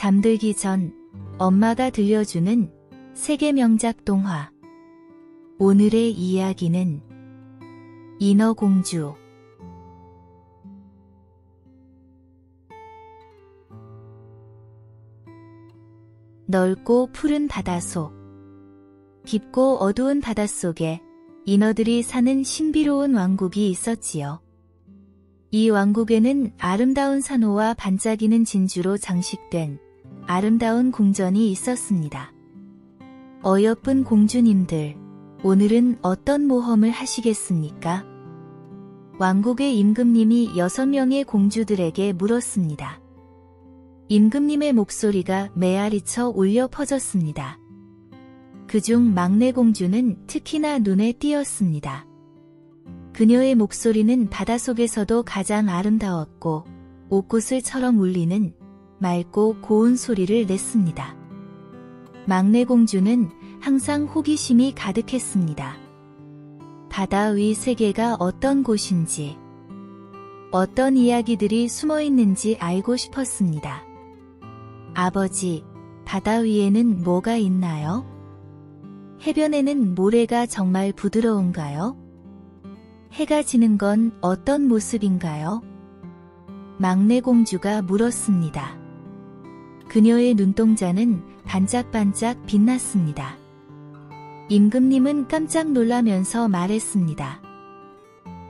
잠들기 전 엄마가 들려주는 세계 명작 동화. 오늘의 이야기는 인어공주. 넓고 푸른 바다속. 깊고 어두운 바닷속에 인어들이 사는 신비로운 왕국이 있었지요. 이 왕국에는 아름다운 산호와 반짝이는 진주로 장식된 아름다운 궁전이 있었습니다. 어여쁜 공주님들, 오늘은 어떤 모험을 하시겠습니까? 왕국의 임금님이 6명의 공주들에게 물었습니다. 임금님의 목소리가 메아리쳐 울려 퍼졌습니다. 그중 막내 공주는 특히나 눈에 띄었습니다. 그녀의 목소리는 바닷속에서도 가장 아름다웠고 옥구슬처럼 울리는 맑고 고운 소리를 냈습니다. 막내 공주는 항상 호기심이 가득했습니다. 바다 위 세계가 어떤 곳인지, 어떤 이야기들이 숨어 있는지 알고 싶었습니다. 아버지, 바다 위에는 뭐가 있나요? 해변에는 모래가 정말 부드러운가요? 해가 지는 건 어떤 모습인가요? 막내 공주가 물었습니다. 그녀의 눈동자는 반짝반짝 빛났습니다. 임금님은 깜짝 놀라면서 말했습니다.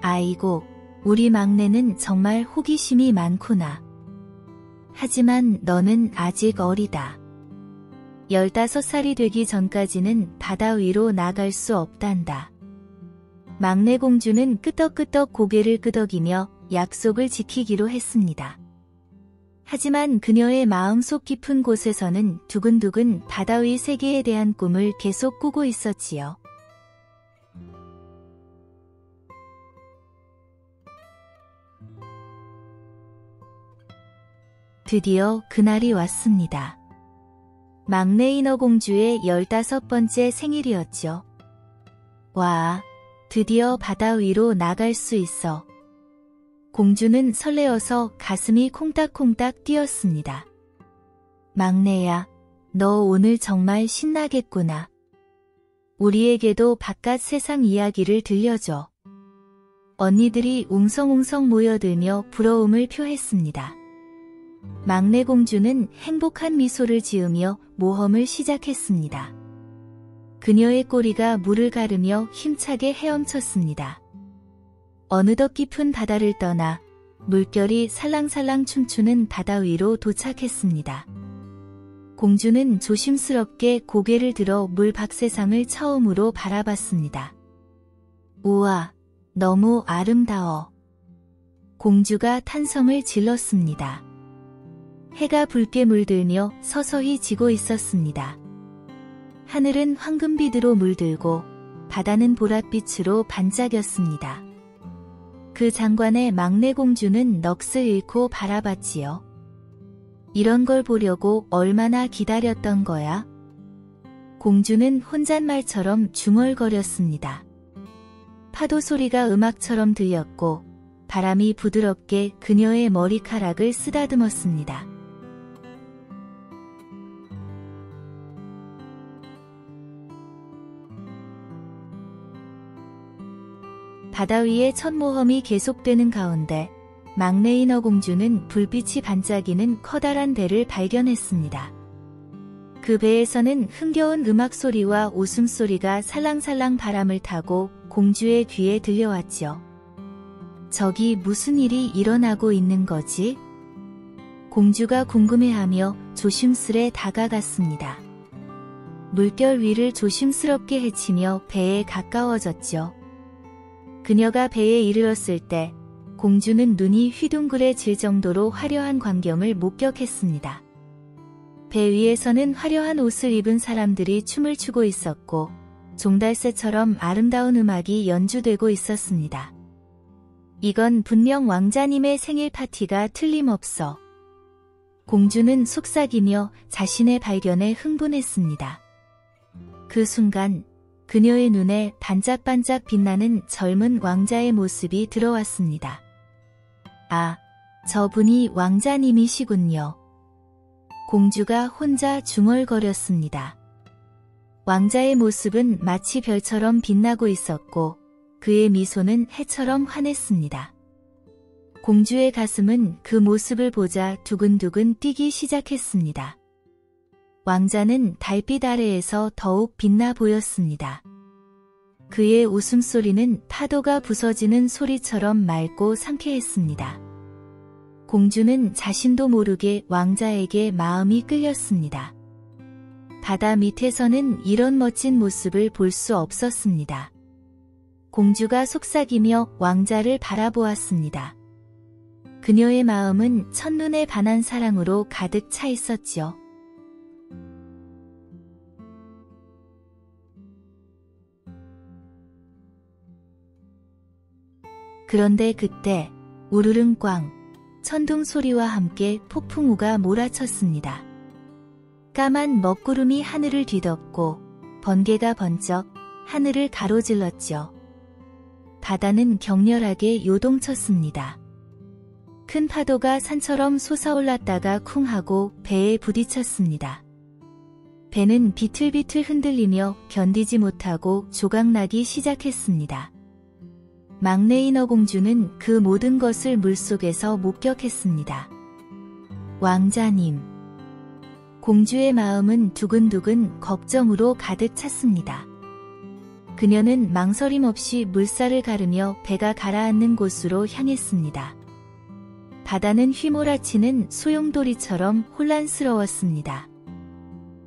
아이고, 우리 막내는 정말 호기심이 많구나. 하지만 너는 아직 어리다. 15살이 되기 전까지는 바다 위로 나갈 수 없단다. 막내 공주는 끄덕끄덕 고개를 끄덕이며 약속을 지키기로 했습니다. 하지만 그녀의 마음속 깊은 곳에서는 두근두근 바다 위 세계에 대한 꿈을 계속 꾸고 있었지요. 드디어 그날이 왔습니다. 막내 인어공주의 15번째 생일이었죠. 와, 드디어 바다 위로 나갈 수 있어. 공주는 설레어서 가슴이 콩닥콩닥 뛰었습니다. 막내야, 너 오늘 정말 신나겠구나. 우리에게도 바깥 세상 이야기를 들려줘. 언니들이 웅성웅성 모여들며 부러움을 표했습니다. 막내 공주는 행복한 미소를 지으며 모험을 시작했습니다. 그녀의 꼬리가 물을 가르며 힘차게 헤엄쳤습니다. 어느덧 깊은 바다를 떠나 물결이 살랑살랑 춤추는 바다 위로 도착했습니다. 공주는 조심스럽게 고개를 들어 물 밖 세상을 처음으로 바라봤습니다. 우와, 너무 아름다워. 공주가 탄성을 질렀습니다. 해가 붉게 물들며 서서히 지고 있었습니다. 하늘은 황금빛으로 물들고 바다는 보랏빛으로 반짝였습니다. 그 장관의 막내 공주는 넋을 잃고 바라봤지요. 이런 걸 보려고 얼마나 기다렸던 거야? 공주는 혼잣말처럼 중얼거렸습니다. 파도 소리가 음악처럼 들렸고 바람이 부드럽게 그녀의 머리카락을 쓰다듬었습니다. 바다 위의 첫 모험이 계속되는 가운데 막내 인어공주는 불빛이 반짝이는 커다란 배를 발견했습니다. 그 배에서는 흥겨운 음악 소리와 웃음소리가 살랑살랑 바람을 타고 공주의 귀에 들려왔지요. 저기 무슨 일이 일어나고 있는 거지? 공주가 궁금해하며 조심스레 다가갔습니다. 물결 위를 조심스럽게 헤치며 배에 가까워졌죠. 그녀가 배에 이르렀을 때 공주는 눈이 휘둥그레질 정도로 화려한 광경을 목격했습니다. 배 위에서는 화려한 옷을 입은 사람들이 춤을 추고 있었고 종달새처럼 아름다운 음악이 연주되고 있었습니다. 이건 분명 왕자님의 생일 파티가 틀림없어. 공주는 속삭이며 자신의 발견에 흥분했습니다. 그 순간 그녀의 눈에 반짝반짝 빛나는 젊은 왕자의 모습이 들어왔습니다. 아, 저분이 왕자님이시군요. 공주가 혼자 중얼거렸습니다. 왕자의 모습은 마치 별처럼 빛나고 있었고 그의 미소는 해처럼 환했습니다. 공주의 가슴은 그 모습을 보자 두근두근 뛰기 시작했습니다. 왕자는 달빛 아래에서 더욱 빛나 보였습니다. 그의 웃음소리는 파도가 부서지는 소리처럼 맑고 상쾌했습니다. 공주는 자신도 모르게 왕자에게 마음이 끌렸습니다. 바다 밑에서는 이런 멋진 모습을 볼 수 없었습니다. 공주가 속삭이며 왕자를 바라보았습니다. 그녀의 마음은 첫눈에 반한 사랑으로 가득 차 있었지요. 그런데 그때 우르릉 꽝 천둥 소리와 함께 폭풍우가 몰아쳤습니다. 까만 먹구름이 하늘을 뒤덮고 번개가 번쩍 하늘을 가로질렀죠. 바다는 격렬하게 요동쳤습니다. 큰 파도가 산처럼 솟아올랐다가 쿵 하고 배에 부딪혔습니다. 배는 비틀비틀 흔들리며 견디지 못하고 조각나기 시작했습니다. 막내 인어공주는 그 모든 것을 물속에서 목격했습니다. 왕자님. 공주의 마음은 두근두근 걱정으로 가득 찼습니다. 그녀는 망설임 없이 물살을 가르며 배가 가라앉는 곳으로 향했습니다. 바다는 휘몰아치는 소용돌이처럼 혼란스러웠습니다.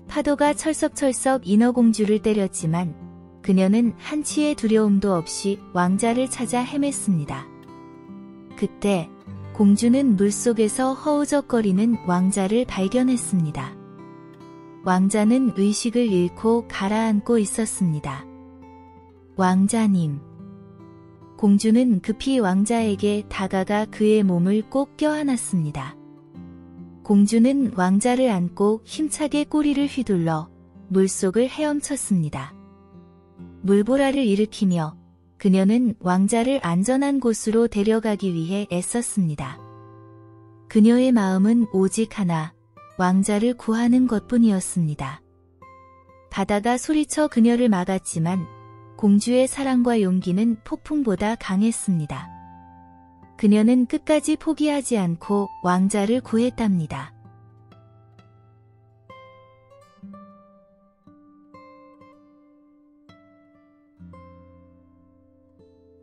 파도가 철썩철썩 인어공주를 때렸지만 그녀는 한치의 두려움도 없이 왕자를 찾아 헤맸습니다. 그때 공주는 물속에서 허우적거리는 왕자를 발견했습니다. 왕자는 의식을 잃고 가라앉고 있었습니다. 왕자님. 공주는 급히 왕자에게 다가가 그의 몸을 꼭 껴안았습니다. 공주는 왕자를 안고 힘차게 꼬리를 휘둘러 물속을 헤엄쳤습니다. 물보라를 일으키며 그녀는 왕자를 안전한 곳으로 데려가기 위해 애썼습니다. 그녀의 마음은 오직 하나, 왕자를 구하는 것뿐이었습니다. 바다가 소리쳐 그녀를 막았지만 공주의 사랑과 용기는 폭풍보다 강했습니다. 그녀는 끝까지 포기하지 않고 왕자를 구했답니다.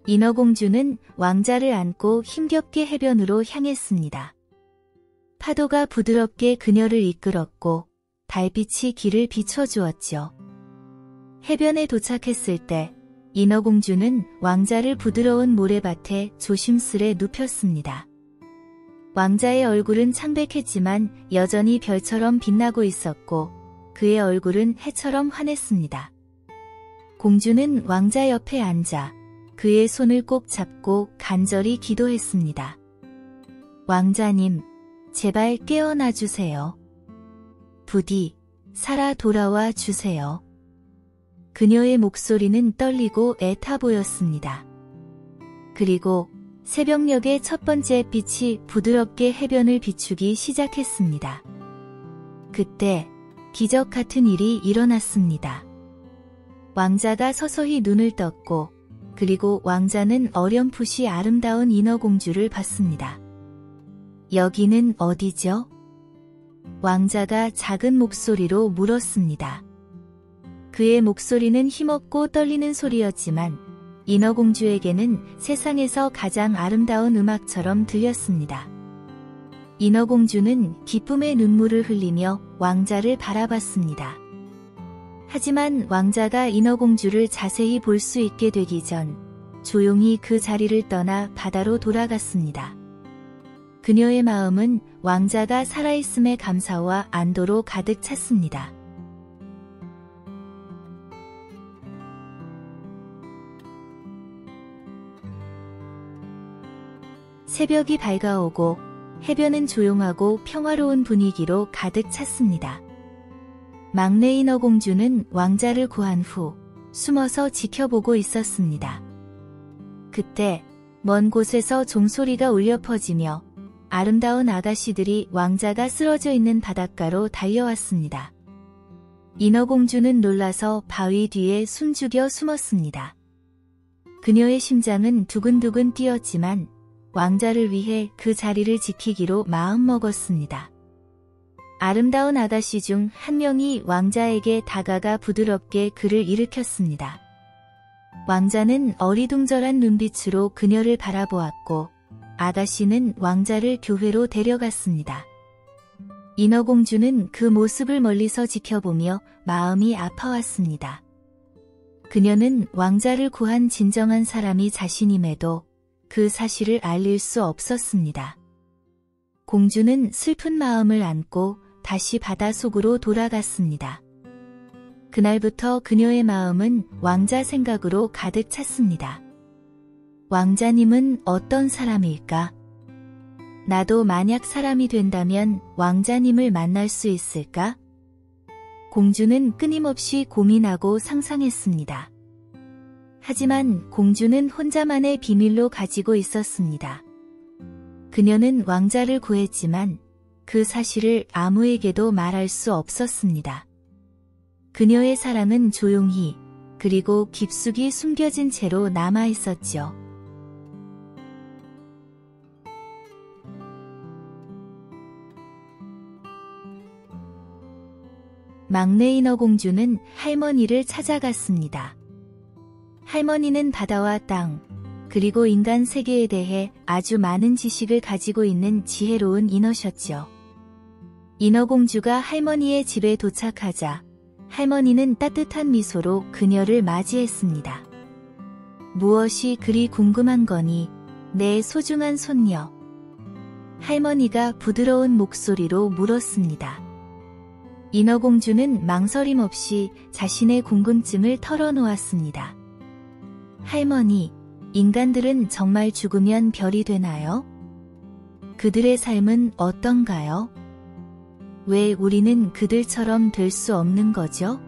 인어공주는 왕자를 안고 힘겹게 해변으로 향했습니다. 파도가 부드럽게 그녀를 이끌었고 달빛이 길을 비춰주었죠. 해변에 도착했을 때 인어공주는 왕자를 부드러운 모래밭에 조심스레 눕혔습니다. 왕자의 얼굴은 창백했지만 여전히 별처럼 빛나고 있었고 그의 얼굴은 해처럼 환했습니다. 공주는 왕자 옆에 앉아 그의 손을 꼭 잡고 간절히 기도했습니다. 왕자님, 제발 깨어나 주세요. 부디 살아 돌아와 주세요. 그녀의 목소리는 떨리고 애타 보였습니다. 그리고 새벽녘의 첫 번째 빛이 부드럽게 해변을 비추기 시작했습니다. 그때 기적 같은 일이 일어났습니다. 왕자가 서서히 눈을 떴고 그리고 왕자는 어렴풋이 아름다운 인어공주를 봤습니다. 여기는 어디죠? 왕자가 작은 목소리로 물었습니다. 그의 목소리는 힘없고 떨리는 소리였지만 인어공주에게는 세상에서 가장 아름다운 음악처럼 들렸습니다. 인어공주는 기쁨의 눈물을 흘리며 왕자를 바라봤습니다. 하지만 왕자가 인어공주를 자세히 볼 수 있게 되기 전 조용히 그 자리를 떠나 바다로 돌아갔습니다. 그녀의 마음은 왕자가 살아있음의 감사와 안도로 가득 찼습니다. 새벽이 밝아오고 해변은 조용하고 평화로운 분위기로 가득 찼습니다. 막내 인어공주는 왕자를 구한 후 숨어서 지켜보고 있었습니다. 그때 먼 곳에서 종소리가 울려 퍼지며 아름다운 아가씨들이 왕자가 쓰러져 있는 바닷가로 달려왔습니다. 인어공주는 놀라서 바위 뒤에 숨죽여 숨었습니다. 그녀의 심장은 두근두근 뛰었지만 왕자를 위해 그 자리를 지키기로 마음먹었습니다. 아름다운 아가씨 중 한 명이 왕자에게 다가가 부드럽게 그를 일으켰습니다. 왕자는 어리둥절한 눈빛으로 그녀를 바라보았고 아가씨는 왕자를 교회로 데려갔습니다. 인어공주는 그 모습을 멀리서 지켜보며 마음이 아파왔습니다. 그녀는 왕자를 구한 진정한 사람이 자신임에도 그 사실을 알릴 수 없었습니다. 공주는 슬픈 마음을 안고 다시 바닷속으로 돌아갔습니다. 그날부터 그녀의 마음은 왕자 생각으로 가득 찼습니다. 왕자님은 어떤 사람일까? 나도 만약 사람이 된다면 왕자님을 만날 수 있을까? 공주는 끊임없이 고민하고 상상했습니다. 하지만 공주는 혼자만의 비밀로 가지고 있었습니다. 그녀는 왕자를 구했지만 그 사실을 아무에게도 말할 수 없었습니다. 그녀의 사랑은 조용히 그리고 깊숙이 숨겨진 채로 남아 있었죠. 막내 인어공주는 할머니를 찾아갔습니다. 할머니는 바다와 땅, 그리고 인간 세계에 대해 아주 많은 지식을 가지고 있는 지혜로운 인어셨죠. 인어공주가 할머니의 집에 도착하자 할머니는 따뜻한 미소로 그녀를 맞이했습니다. 무엇이 그리 궁금한 거니, 내 소중한 손녀? 할머니가 부드러운 목소리로 물었습니다. 인어공주는 망설임 없이 자신의 궁금증을 털어놓았습니다. 할머니, 인간들은 정말 죽으면 별이 되나요? 그들의 삶은 어떤가요? 왜 우리는 그들처럼 될 수 없는 거죠?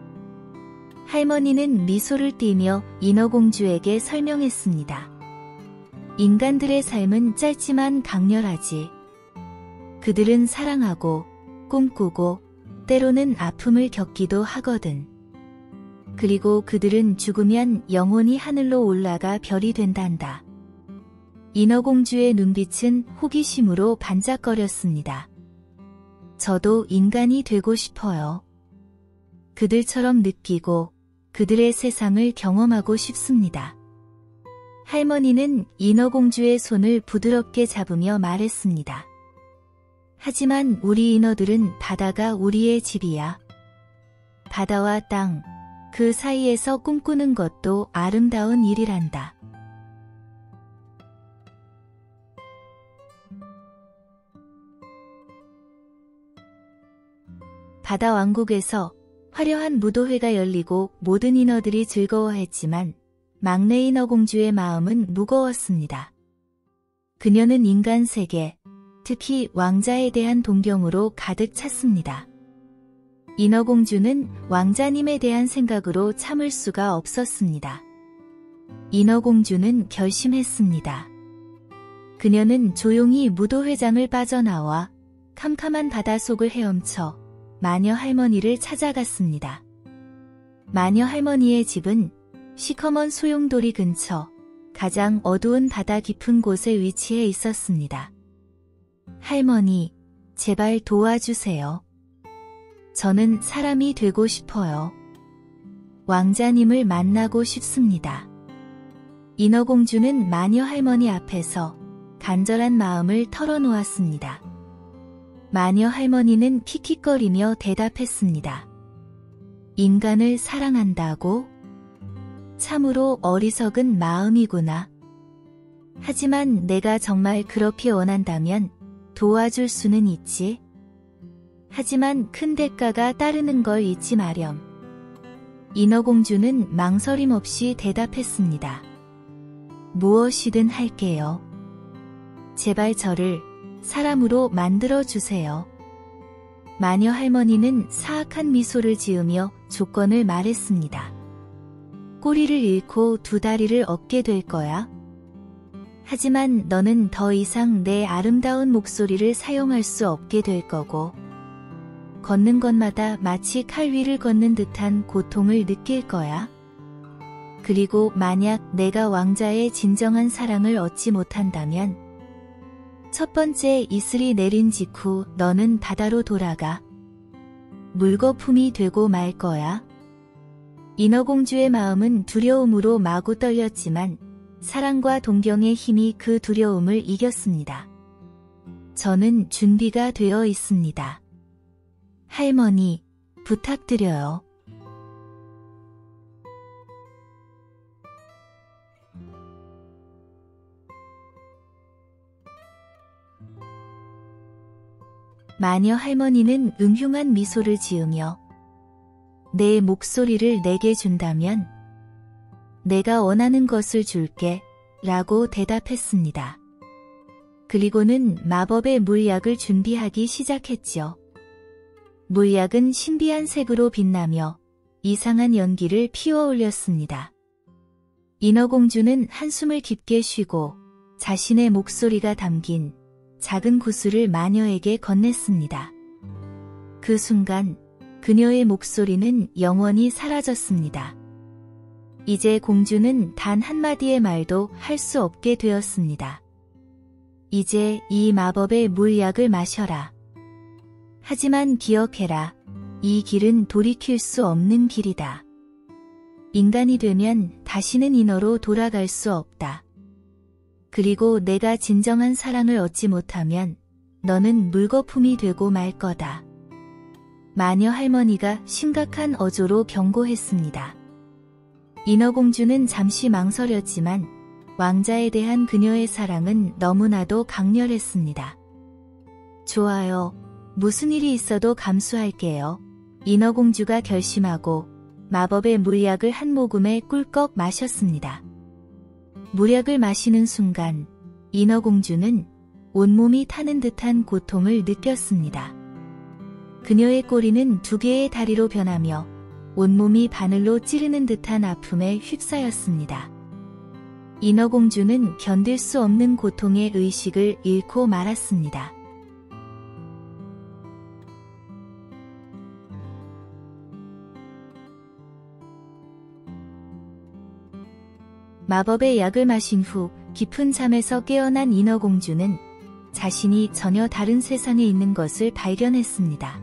할머니는 미소를 띠며 인어공주에게 설명했습니다. 인간들의 삶은 짧지만 강렬하지. 그들은 사랑하고 꿈꾸고 때로는 아픔을 겪기도 하거든. 그리고 그들은 죽으면 영원히 하늘로 올라가 별이 된단다. 인어공주의 눈빛은 호기심으로 반짝거렸습니다. 저도 인간이 되고 싶어요. 그들처럼 느끼고 그들의 세상을 경험하고 싶습니다. 할머니는 인어공주의 손을 부드럽게 잡으며 말했습니다. 하지만 우리 인어들은 바다가 우리의 집이야. 바다와 땅, 그 사이에서 꿈꾸는 것도 아름다운 일이란다. 바다 왕국에서 화려한 무도회가 열리고 모든 인어들이 즐거워했지만 막내 인어공주의 마음은 무거웠습니다. 그녀는 인간 세계, 특히 왕자에 대한 동경으로 가득 찼습니다. 인어공주는 왕자님에 대한 생각으로 참을 수가 없었습니다. 인어공주는 결심했습니다. 그녀는 조용히 무도회장을 빠져나와 캄캄한 바닷속을 헤엄쳐 마녀 할머니를 찾아갔습니다. 마녀 할머니의 집은 시커먼 소용돌이 근처 가장 어두운 바다 깊은 곳에 위치해 있었습니다. 할머니, 제발 도와주세요. 저는 사람이 되고 싶어요. 왕자님을 만나고 싶습니다. 인어공주는 마녀 할머니 앞에서 간절한 마음을 털어놓았습니다. 마녀 할머니는 킥킥거리며 대답했습니다. 인간을 사랑한다고? 참으로 어리석은 마음이구나. 하지만 내가 정말 그렇게 원한다면 도와줄 수는 있지. 하지만 큰 대가가 따르는 걸 잊지 마렴. 인어공주는 망설임 없이 대답했습니다. 무엇이든 할게요. 제발 저를 사람으로 만들어주세요. 마녀 할머니는 사악한 미소를 지으며 조건을 말했습니다. 꼬리를 잃고 두 다리를 얻게 될 거야. 하지만 너는 더 이상 내 아름다운 목소리를 사용할 수 없게 될 거고, 걷는 것마다 마치 칼 위를 걷는 듯한 고통을 느낄 거야. 그리고 만약 내가 왕자의 진정한 사랑을 얻지 못한다면, 첫 번째 이슬이 내린 직후 너는 바다로 돌아가 물거품이 되고 말 거야. 인어공주의 마음은 두려움으로 마구 떨렸지만 사랑과 동경의 힘이 그 두려움을 이겼습니다. 저는 준비가 되어 있습니다. 할머니, 부탁드려요. 마녀 할머니는 음흉한 미소를 지으며 내 목소리를 내게 준다면 내가 원하는 것을 줄게 라고 대답했습니다. 그리고는 마법의 물약을 준비하기 시작했지요. 물약은 신비한 색으로 빛나며 이상한 연기를 피워올렸습니다. 인어공주는 한숨을 깊게 쉬고 자신의 목소리가 담긴 작은 구슬을 마녀에게 건넸습니다. 그 순간 그녀의 목소리는 영원히 사라졌습니다. 이제 공주는 단 한마디의 말도 할 수 없게 되었습니다. 이제 이 마법의 물약을 마셔라. 하지만 기억해라. 이 길은 돌이킬 수 없는 길이다. 인간이 되면 다시는 인어로 돌아갈 수 없다. 그리고 내가 진정한 사랑을 얻지 못하면 너는 물거품이 되고 말 거다. 마녀 할머니가 심각한 어조로 경고했습니다. 인어공주는 잠시 망설였지만 왕자에 대한 그녀의 사랑은 너무나도 강렬했습니다. 좋아요. 무슨 일이 있어도 감수할게요. 인어공주가 결심하고 마법의 물약을 한 모금에 꿀꺽 마셨습니다. 물약을 마시는 순간 인어공주는 온몸이 타는 듯한 고통을 느꼈습니다. 그녀의 꼬리는 2개의 다리로 변하며 온몸이 바늘로 찌르는 듯한 아픔에 휩싸였습니다. 인어공주는 견딜 수 없는 고통의 의식을 잃고 말았습니다. 마법의 약을 마신 후 깊은 잠에서 깨어난 인어공주는 자신이 전혀 다른 세상에 있는 것을 발견했습니다.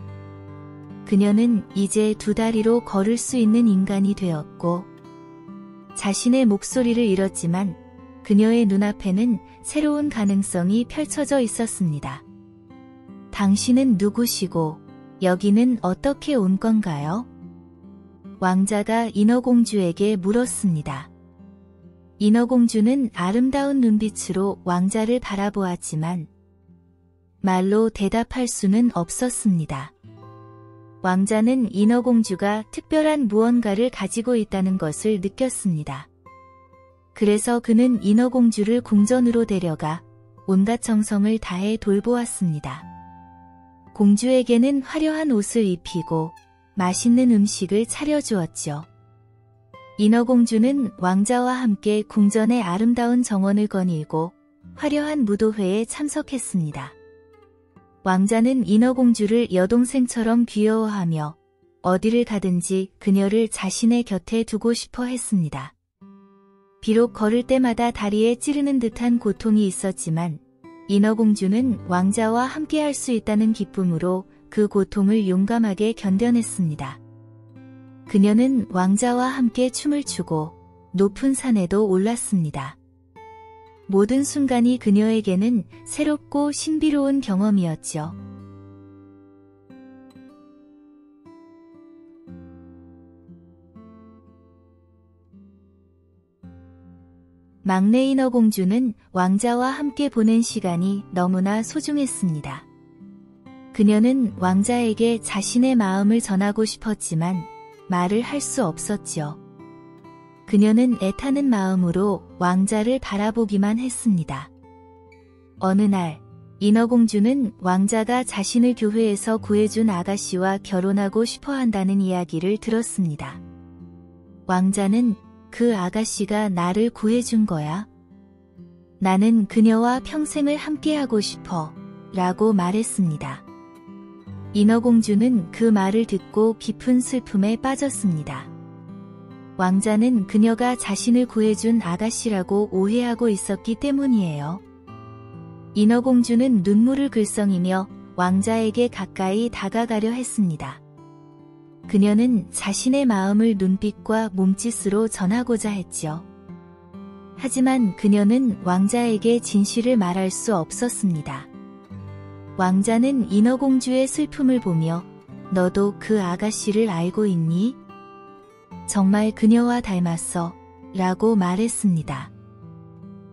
그녀는 이제 2다리로 걸을 수 있는 인간이 되었고 자신의 목소리를 잃었지만 그녀의 눈앞에는 새로운 가능성이 펼쳐져 있었습니다. 당신은 누구시고 여기는 어떻게 온 건가요? 왕자가 인어공주에게 물었습니다. 인어공주는 아름다운 눈빛으로 왕자를 바라보았지만 말로 대답할 수는 없었습니다. 왕자는 인어공주가 특별한 무언가를 가지고 있다는 것을 느꼈습니다. 그래서 그는 인어공주를 궁전으로 데려가 온갖 정성을 다해 돌보았습니다. 공주에게는 화려한 옷을 입히고 맛있는 음식을 차려주었죠. 인어공주는 왕자와 함께 궁전의 아름다운 정원을 거닐고 화려한 무도회에 참석했습니다. 왕자는 인어공주를 여동생처럼 귀여워하며 어디를 가든지 그녀를 자신의 곁에 두고 싶어 했습니다. 비록 걸을 때마다 다리에 찌르는 듯한 고통이 있었지만 인어공주는 왕자와 함께 할 수 있다는 기쁨으로 그 고통을 용감하게 견뎌냈습니다. 그녀는 왕자와 함께 춤을 추고 높은 산에도 올랐습니다. 모든 순간이 그녀에게는 새롭고 신비로운 경험이었죠. 막내 인어공주는 왕자와 함께 보낸 시간이 너무나 소중했습니다. 그녀는 왕자에게 자신의 마음을 전하고 싶었지만 말을 할 수 없었죠. 그녀는 애타는 마음으로 왕자를 바라보기만 했습니다. 어느 날 인어공주는 왕자가 자신을 교회에서 구해준 아가씨와 결혼하고 싶어 한다는 이야기를 들었습니다. 왕자는 그 아가씨가 나를 구해준 거야? 나는 그녀와 평생을 함께하고 싶어 라고 말했습니다. 인어공주는 그 말을 듣고 깊은 슬픔에 빠졌습니다. 왕자는 그녀가 자신을 구해준 아가씨라고 오해하고 있었기 때문이에요. 인어공주는 눈물을 글썽이며 왕자에게 가까이 다가가려 했습니다. 그녀는 자신의 마음을 눈빛과 몸짓으로 전하고자 했지요. 하지만 그녀는 왕자에게 진실을 말할 수 없었습니다. 왕자는 인어공주의 슬픔을 보며 너도 그 아가씨를 알고 있니? 정말 그녀와 닮았어 라고 말했습니다.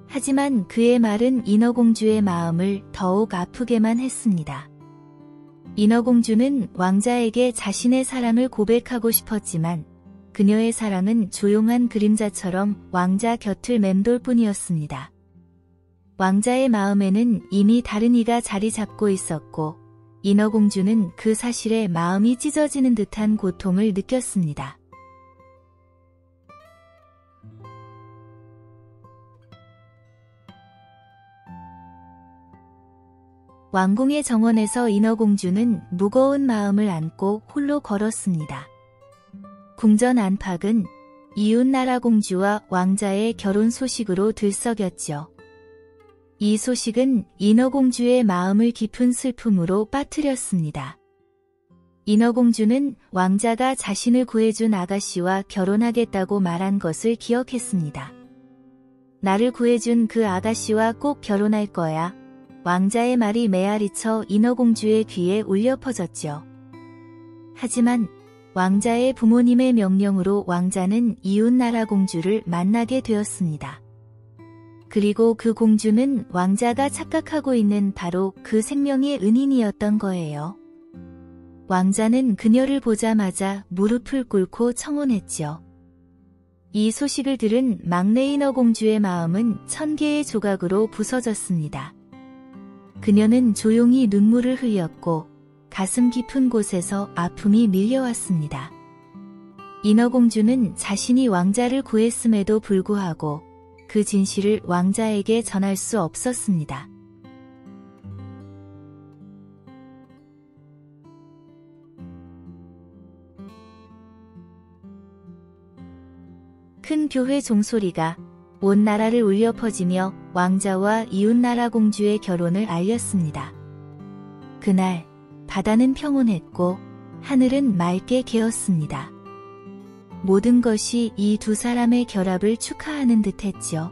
하지만 그의 말은 인어공주의 마음을 더욱 아프게만 했습니다. 인어공주는 왕자에게 자신의 사랑을 고백하고 싶었지만 그녀의 사랑은 조용한 그림자처럼 왕자 곁을 맴돌 뿐이었습니다. 왕자의 마음에는 이미 다른 이가 자리 잡고 있었고 인어공주는 그 사실에 마음이 찢어지는 듯한 고통을 느꼈습니다. 왕궁의 정원에서 인어공주는 무거운 마음을 안고 홀로 걸었습니다. 궁전 안팎은 이웃나라 공주와 왕자의 결혼 소식으로 들썩였죠. 이 소식은 인어공주의 마음을 깊은 슬픔으로 빠뜨렸습니다. 인어공주는 왕자가 자신을 구해준 아가씨와 결혼하겠다고 말한 것을 기억했습니다. 나를 구해준 그 아가씨와 꼭 결혼할 거야. 왕자의 말이 메아리쳐 인어공주의 귀에 울려 퍼졌죠. 하지만 왕자의 부모님의 명령으로 왕자는 이웃나라 공주를 만나게 되었습니다. 그리고 그 공주는 왕자가 착각하고 있는 바로 그 생명의 은인이었던 거예요. 왕자는 그녀를 보자마자 무릎을 꿇고 청혼했지요. 이 소식을 들은 막내 인어공주의 마음은 1000개의 조각으로 부서졌습니다. 그녀는 조용히 눈물을 흘렸고 가슴 깊은 곳에서 아픔이 밀려왔습니다. 인어공주는 자신이 왕자를 구했음에도 불구하고 그 진실을 왕자에게 전할 수 없었습니다. 큰 교회 종소리가 온 나라를 울려 퍼지며 왕자와 이웃나라 공주의 결혼을 알렸습니다. 그날 바다는 평온했고 하늘은 맑게 개었습니다. 모든 것이 이 두 사람의 결합을 축하하는 듯했지요.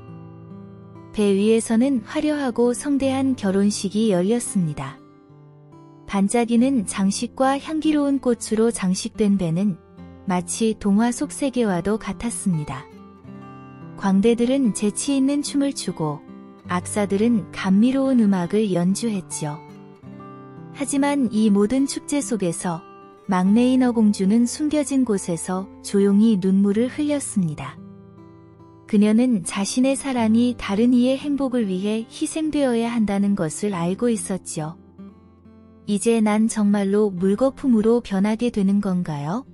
배 위에서는 화려하고 성대한 결혼식이 열렸습니다. 반짝이는 장식과 향기로운 꽃으로 장식된 배는 마치 동화 속 세계와도 같았습니다. 광대들은 재치 있는 춤을 추고 악사들은 감미로운 음악을 연주했지요. 하지만 이 모든 축제 속에서 막내 인어공주는 숨겨진 곳에서 조용히 눈물을 흘렸습니다. 그녀는 자신의 사랑이 다른 이의 행복을 위해 희생되어야 한다는 것을 알고 있었지요. 이제 난 정말로 물거품으로 변하게 되는 건가요?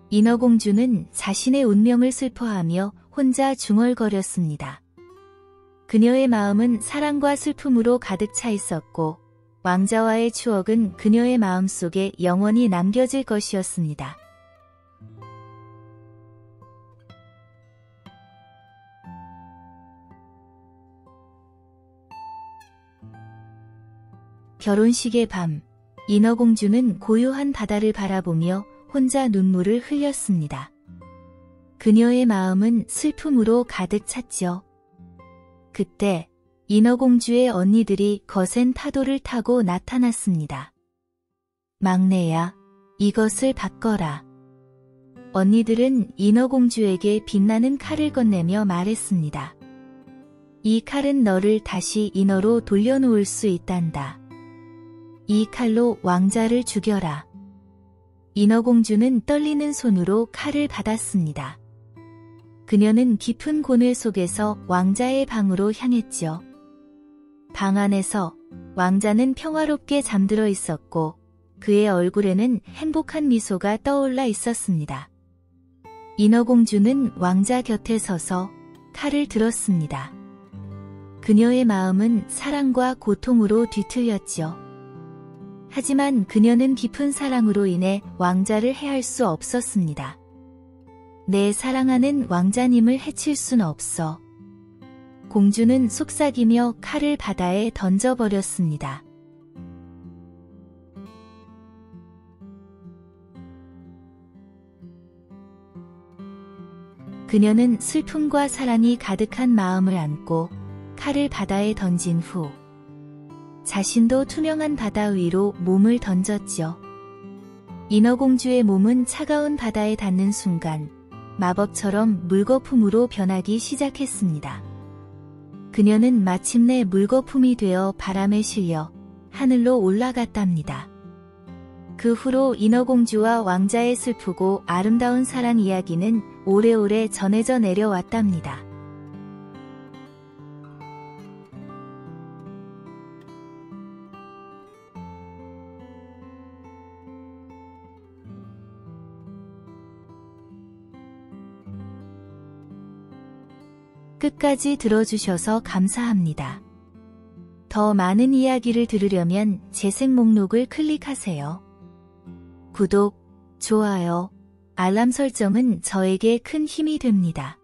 인어공주는 자신의 운명을 슬퍼하며 혼자 중얼거렸습니다. 그녀의 마음은 사랑과 슬픔으로 가득 차 있었고 왕자와의 추억은 그녀의 마음속에 영원히 남겨질 것이었습니다. 결혼식의 밤, 인어공주는 고요한 바다를 바라보며 혼자 눈물을 흘렸습니다. 그녀의 마음은 슬픔으로 가득 찼죠. 그때 인어공주의 언니들이 거센 파도를 타고 나타났습니다. 막내야, 이것을 바꿔라. 언니들은 인어공주에게 빛나는 칼을 건네며 말했습니다. 이 칼은 너를 다시 인어로 돌려놓을 수 있단다. 이 칼로 왕자를 죽여라. 인어공주는 떨리는 손으로 칼을 받았습니다. 그녀는 깊은 고뇌 속에서 왕자의 방으로 향했지요. 방 안에서 왕자는 평화롭게 잠들어 있었고 그의 얼굴에는 행복한 미소가 떠올라 있었습니다. 인어공주는 왕자 곁에 서서 칼을 들었습니다. 그녀의 마음은 사랑과 고통으로 뒤틀렸지요. 하지만 그녀는 깊은 사랑으로 인해 왕자를 해할 수 없었습니다. 내 사랑하는 왕자님을 해칠 순 없어. 공주는 속삭이며 칼을 바다에 던져버렸습니다. 그녀는 슬픔과 사랑이 가득한 마음을 안고 칼을 바다에 던진 후 자신도 투명한 바다 위로 몸을 던졌지요. 인어공주의 몸은 차가운 바다에 닿는 순간 마법처럼 물거품으로 변하기 시작했습니다. 그녀는 마침내 물거품이 되어 바람에 실려 하늘로 올라갔답니다. 그 후로 인어공주와 왕자의 슬프고 아름다운 사랑 이야기는 오래오래 전해져 내려왔답니다. 끝까지 들어주셔서 감사합니다. 더 많은 이야기를 들으려면 재생 목록을 클릭하세요. 구독, 좋아요, 알람 설정은 저에게 큰 힘이 됩니다.